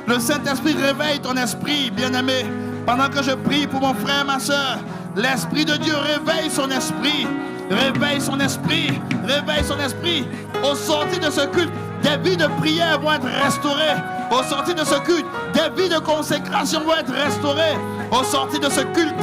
Le Saint-Esprit réveille ton esprit, bien-aimé. Pendant que je prie pour mon frère, ma soeur, l'Esprit de Dieu réveille son esprit. Réveille son esprit. Réveille son esprit. Au sortir de ce culte, des vies de prière vont être restaurées. Au sortir de ce culte, des vies de consécration vont être restaurées. Au sortir de ce culte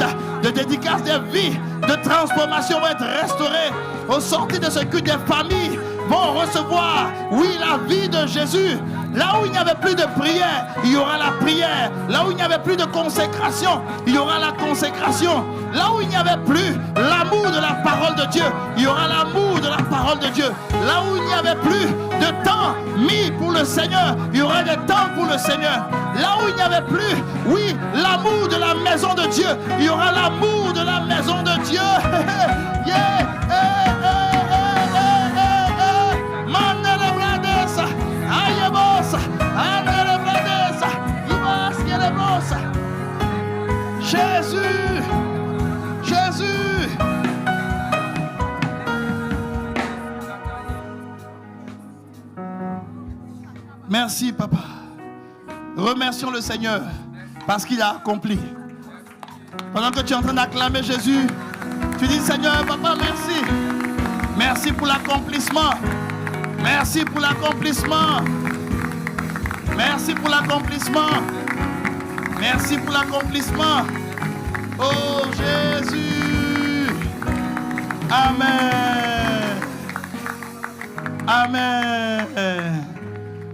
de dédicace, des vies de transformation vont être restaurées. Au sortir de ce culte, des familles vont recevoir, oui, la vie de Jésus. Là où il n'y avait plus de prière, il y aura la prière. Là où il n'y avait plus de consécration, il y aura la consécration. Là où il n'y avait plus l'amour de la parole de Dieu, il y aura l'amour de la parole de Dieu. Là où il n'y avait plus de temps mis pour le Seigneur, il y aura des temps pour le Seigneur. Là où il n'y avait plus, oui, l'amour de la maison de Dieu, il y aura l'amour de la maison de Dieu. Yeah. Jésus, Jésus. Merci, Papa. Remercions le Seigneur parce qu'il a accompli. Pendant que tu es en train d'acclamer Jésus, tu dis, Seigneur, Papa, merci. Merci pour l'accomplissement. Merci pour l'accomplissement. Merci pour l'accomplissement. Merci pour l'accomplissement. Oh Jésus. Amen. Amen.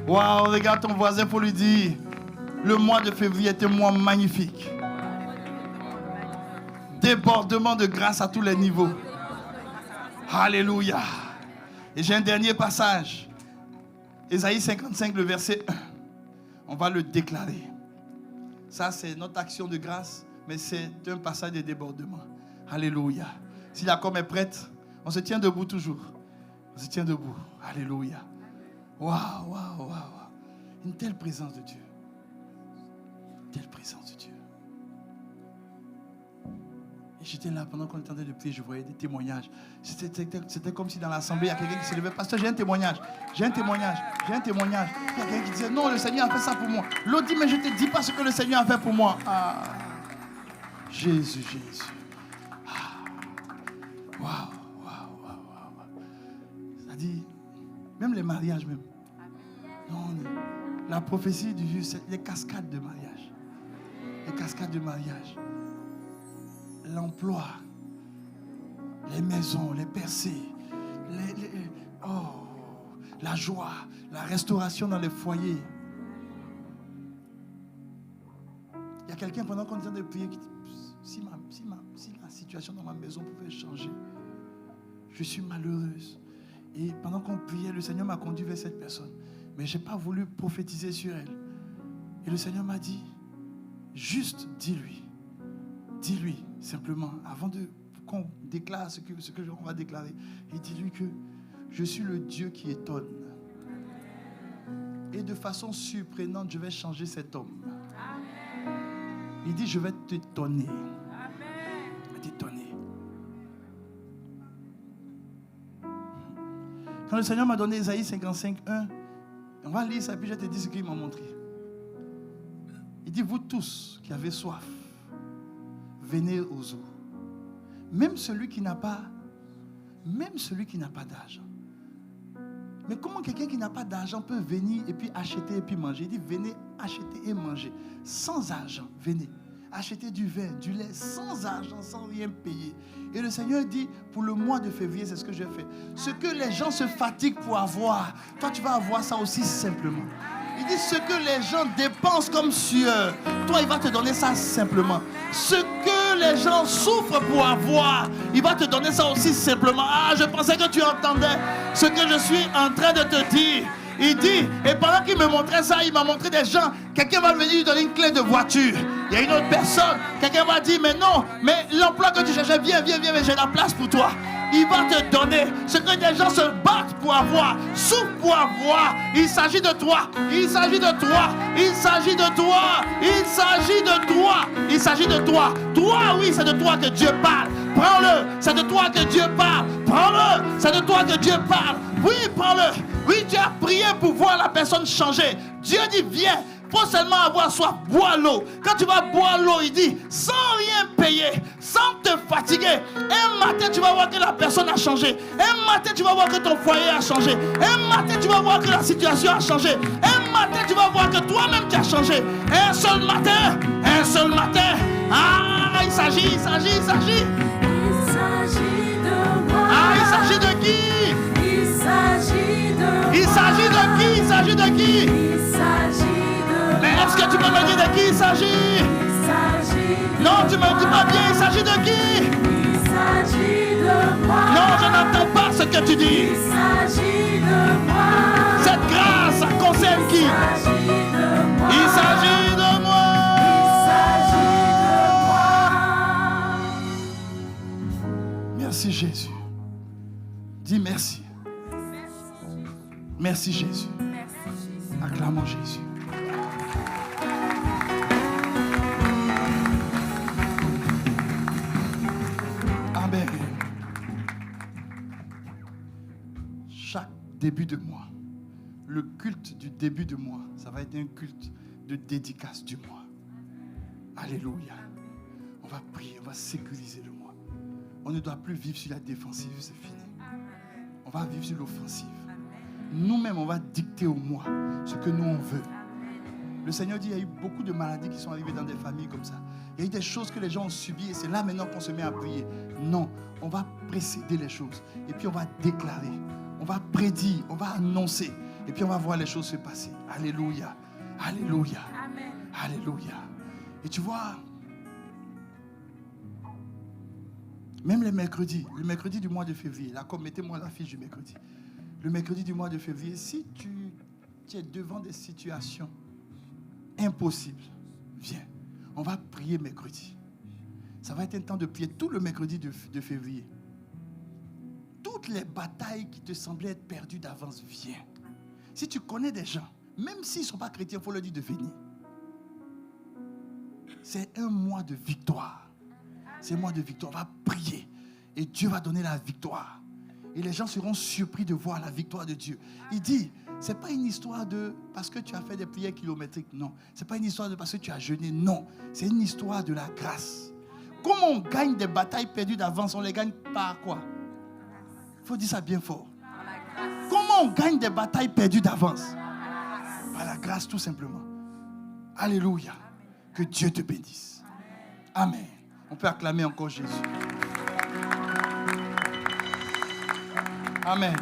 Waouh, regarde ton voisin pour lui dire, le mois de février est un mois magnifique. Débordement de grâce à tous les niveaux. Alléluia. Et j'ai un dernier passage. Ésaïe 55, le verset 1. On va le déclarer. Ça, c'est notre action de grâce, mais c'est un passage de débordement. Alléluia. Si la com est prête, on se tient debout toujours. On se tient debout. Alléluia. Waouh, waouh, waouh. Une telle présence de Dieu. Une telle présence de Dieu. Et j'étais là pendant qu'on était en train de prier, je voyais des témoignages. C'était comme si dans l'assemblée, il y a quelqu'un qui se levait. Pasteur, j'ai un témoignage. J'ai un témoignage. J'ai un témoignage. Il y a quelqu'un qui disait, non, le Seigneur a fait ça pour moi. L'autre dit, mais je ne te dis pas ce que le Seigneur a fait pour moi. Ah, Jésus, Jésus. Ah. Waouh, waouh, waouh, waouh. C'est-à-dire, même les mariages même. Non, la prophétie du vieux, c'est les cascades de mariage. Les cascades de mariage. L'emploi, les maisons, les percées, la joie, la restauration dans les foyers. Il y a quelqu'un pendant qu'on est en train de prier qui dit, si la situation dans ma maison pouvait changer, je suis malheureuse. Et pendant qu'on priait, le Seigneur m'a conduit vers cette personne. Mais je n'ai pas voulu prophétiser sur elle. Et le Seigneur m'a dit, juste dis-lui simplement, avant qu'on déclare ce que on va déclarer, et dis-lui que je suis le Dieu qui étonne. Et de façon surprenante, je vais changer cet homme. Il dit, je vais t'étonner. Je vais t'étonner. Quand le Seigneur m'a donné Ésaïe 55, 1, on va lire ça, puis je te dis ce qu'il m'a montré. Il dit, vous tous qui avez soif, venez aux eaux. Même celui qui n'a pas d'argent. Mais comment quelqu'un qui n'a pas d'argent peut venir et puis acheter et puis manger? Il dit, venez acheter et manger. Sans argent, venez. Acheter du vin, du lait, sans argent, sans rien payer. Et le Seigneur dit, pour le mois de février, c'est ce que j'ai fait. Ce que les gens se fatiguent pour avoir, toi tu vas avoir ça aussi simplement. Il dit, ce que les gens dépensent comme sueur, toi il va te donner ça simplement. Ce que les gens souffrent pour avoir, il va te donner ça aussi simplement. Ah, je pensais que tu entendais ce que je suis en train de te dire. Il dit, et pendant qu'il me montrait ça, il m'a montré des gens. Quelqu'un va venir lui donner une clé de voiture. Il y a une autre personne. Quelqu'un va dire, mais non, mais l'emploi que tu cherchais, viens, mais j'ai la place pour toi. Il va te donner ce que des gens se battent pour avoir, souffrent pour avoir. Il s'agit de toi. Il s'agit de toi. Il s'agit de toi. Il s'agit de toi. Il s'agit de toi. Toi, oui, c'est de toi que Dieu parle. Prends-le. C'est de toi que Dieu parle. Prends-le. C'est de toi que Dieu parle. Oui, prends-le. Oui, tu as prié pour voir la personne changer. Dieu dit, viens. Il faut seulement avoir soif, bois l'eau. Quand tu vas boire l'eau, il dit, sans rien payer, sans te fatiguer. Un matin, tu vas voir que la personne a changé. Un matin, tu vas voir que ton foyer a changé. Un matin, tu vas voir que la situation a changé. Un matin, tu vas voir que toi-même, tu as changé. Un seul matin. Ah, il s'agit. Il s'agit de moi. Ah, il s'agit de qui? Il s'agit de Il s'agit de qui? Il s'agit de qui? Il s'agit de Mais est-ce que tu peux me dire de qui il s'agit? Il s'agit de Non, tu ne me dis pas bien, il s'agit de qui? Il s'agit de moi. Non, je n'entends pas ce que tu dis. Il s'agit de moi. Cette grâce, ça concerne qui? Il s'agit de moi. Il s'agit de moi. Il s'agit de moi. Merci Jésus. Dis merci. Merci Jésus. Acclamons Jésus. Amen. Chaque début de mois, le culte du début de mois, ça va être un culte de dédicace du mois. Alléluia. On va prier, on va sécuriser le mois. On ne doit plus vivre sur la défensive, c'est fini. On va vivre sur l'offensive. Nous-mêmes, on va dicter au mois ce que nous on veut. Le Seigneur dit, il y a eu beaucoup de maladies qui sont arrivées dans des familles comme ça. Il y a eu des choses que les gens ont subies et c'est là maintenant qu'on se met à prier. Non, on va précéder les choses. Et puis on va déclarer, on va prédire, on va annoncer. Et puis on va voir les choses se passer. Alléluia, alléluia, Amen. alléluia. Et tu vois, même les mercredis, le mercredi du mois de février, là, comme mettez-moi l'affiche du mercredi. Le mercredi du mois de février, si tu es devant des situations impossibles, viens. On va prier mercredi. Ça va être un temps de prière tout le mercredi de février. Toutes les batailles qui te semblaient être perdues d'avance, viens. Si tu connais des gens, même s'ils ne sont pas chrétiens, il faut leur dire de venir. C'est un mois de victoire. C'est un mois de victoire. On va prier. Et Dieu va donner la victoire. Et les gens seront surpris de voir la victoire de Dieu. Il dit, ce n'est pas une histoire de parce que tu as fait des prières kilométriques. Non. Ce n'est pas une histoire de parce que tu as jeûné. Non. C'est une histoire de la grâce. Comment on gagne des batailles perdues d'avance? On les gagne par quoi? Il faut dire ça bien fort. Comment on gagne des batailles perdues d'avance? Par la grâce, tout simplement. Alléluia. Que Dieu te bénisse. Amen. On peut acclamer encore Jésus. Amen.